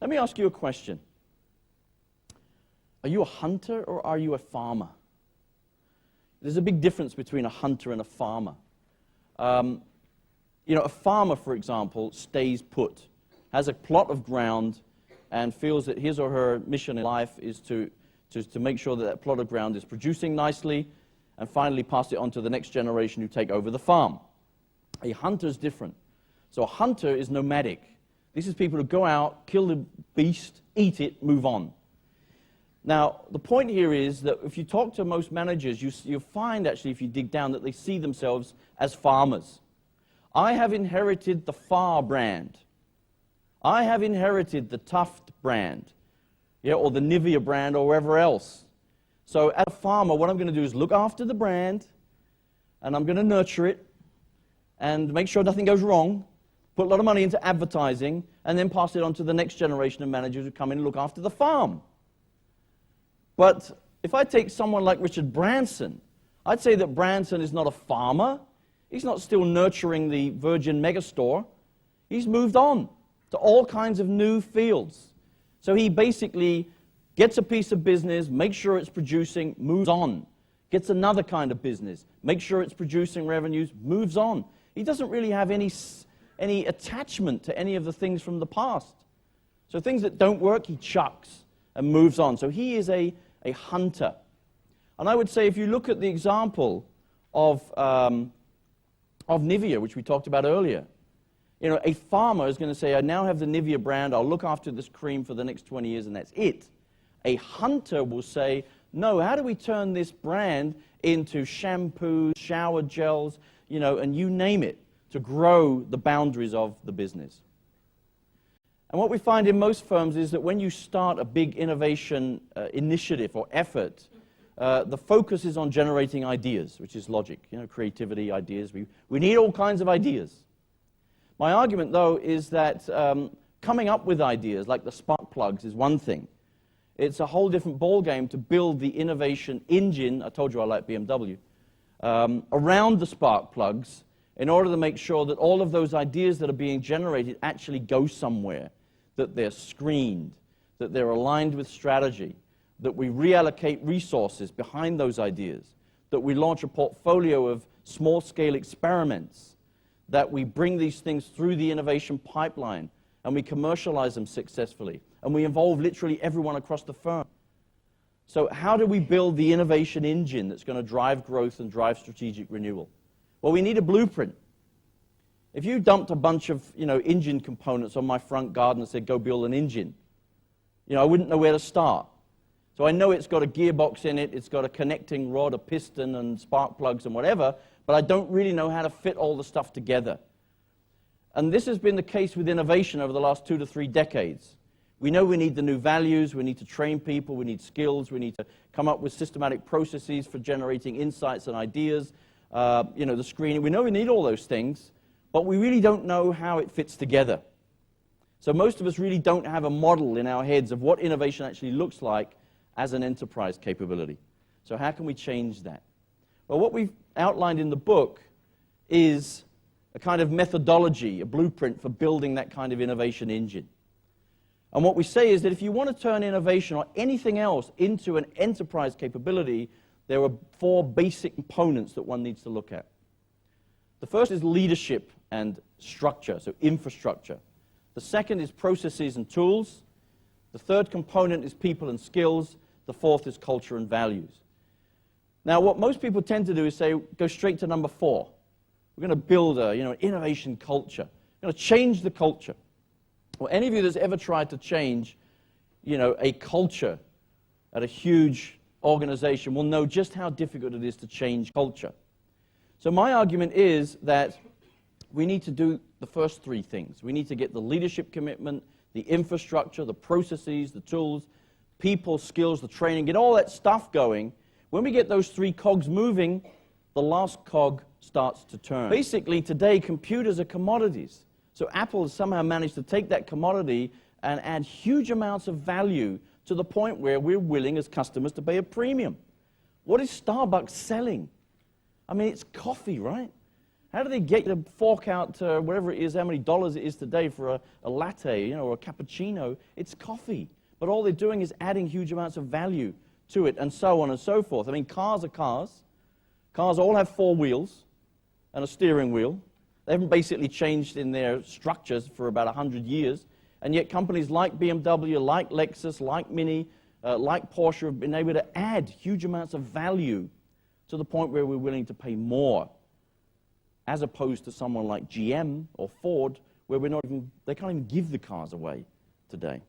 Let me ask you a question. Are you a hunter or are you a farmer? There's a big difference between a hunter and a farmer. A farmer, for example, stays put, has a plot of ground, and feels that his or her mission in life is to make sure that that plot of ground is producing nicely, and finally pass it on to the next generation who take over the farm. A hunter is different. So a hunter is nomadic. This is people who go out, kill the beast, eat it, move on. Now, the point here is that if you talk to most managers, you find actually, if you dig down, that they see themselves as farmers. I have inherited the Far brand. I have inherited the Tuft brand, or the Nivea brand, or wherever else. So as a farmer, what I'm going to do is look after the brand, and I'm going to nurture it, and make sure nothing goes wrong, put a lot of money into advertising, and then pass it on to the next generation of managers who come in and look after the farm. But if I take someone like Richard Branson, I'd say that Branson is not a farmer. He's not still nurturing the Virgin megastore. He's moved on to all kinds of new fields. So he basically gets a piece of business, makes sure it's producing, moves on. Gets another kind of business, makes sure it's producing revenues, moves on. He doesn't really have any attachment to any of the things from the past. So things that don't work, he chucks and moves on. So he is a hunter. And I would say if you look at the example of Nivea, which we talked about earlier, a farmer is going to say, I now have the Nivea brand, I'll look after this cream for the next 20 years, and that's it. A hunter will say, no, how do we turn this brand into shampoos, shower gels, and you name it, to grow the boundaries of the business. And what we find in most firms is that when you start a big innovation initiative or effort, the focus is on generating ideas, which is logic, creativity, ideas. We need all kinds of ideas. My argument, though, is that coming up with ideas, like the spark plugs, is one thing. It's a whole different ballgame to build the innovation engine, I told you I like BMW, around the spark plugs in order to make sure that all of those ideas that are being generated actually go somewhere, that they're screened, that they're aligned with strategy, that we reallocate resources behind those ideas, that we launch a portfolio of small-scale experiments, that we bring these things through the innovation pipeline, and we commercialize them successfully, and we involve literally everyone across the firm. So how do we build the innovation engine that's going to drive growth and drive strategic renewal? Well, we need a blueprint. If you dumped a bunch of engine components on my front garden and said, go build an engine, I wouldn't know where to start. So I know it's got a gearbox in it, it's got a connecting rod, a piston, and spark plugs and whatever, but I don't really know how to fit all the stuff together. And this has been the case with innovation over the last 2 to 3 decades. We know we need the new values, we need to train people, we need skills, we need to come up with systematic processes for generating insights and ideas, the screening. We know we need all those things, but we really don't know how it fits together. So most of us really don't have a model in our heads of what innovation actually looks like as an enterprise capability. So how can we change that? Well, what we've outlined in the book is a kind of methodology, a blueprint for building that kind of innovation engine. And what we say is that if you want to turn innovation or anything else into an enterprise capability, there are 4 basic components that one needs to look at. The first is leadership and structure, so infrastructure. The second is processes and tools. The third component is people and skills. The fourth is culture and values. Now, what most people tend to do is say, go straight to number 4. We're going to build an innovation culture. We're going to change the culture. Well, any of you that's ever tried to change, a culture at a huge organization will know just how difficult it is to change culture. So my argument is that we need to do the first 3 things. We need to get the leadership commitment, the infrastructure, the processes, the tools, people, skills, the training, get all that stuff going. When we get those 3 cogs moving, the last cog starts to turn. Basically, today, computers are commodities. So Apple has somehow managed to take that commodity and add huge amounts of value to the point where we're willing as customers to pay a premium. What is Starbucks selling? I mean, it's coffee, right? How do they get you to fork out whatever it is, how many dollars it is today for a latte, or a cappuccino? It's coffee. But all they're doing is adding huge amounts of value to it, and so on and so forth. I mean, cars are cars. Cars all have 4 wheels and a steering wheel. They haven't basically changed in their structures for about 100 years. And yet companies like BMW, like Lexus, like Mini, like Porsche have been able to add huge amounts of value to the point where we're willing to pay more, as opposed to someone like GM or Ford, where they can't even give the cars away today.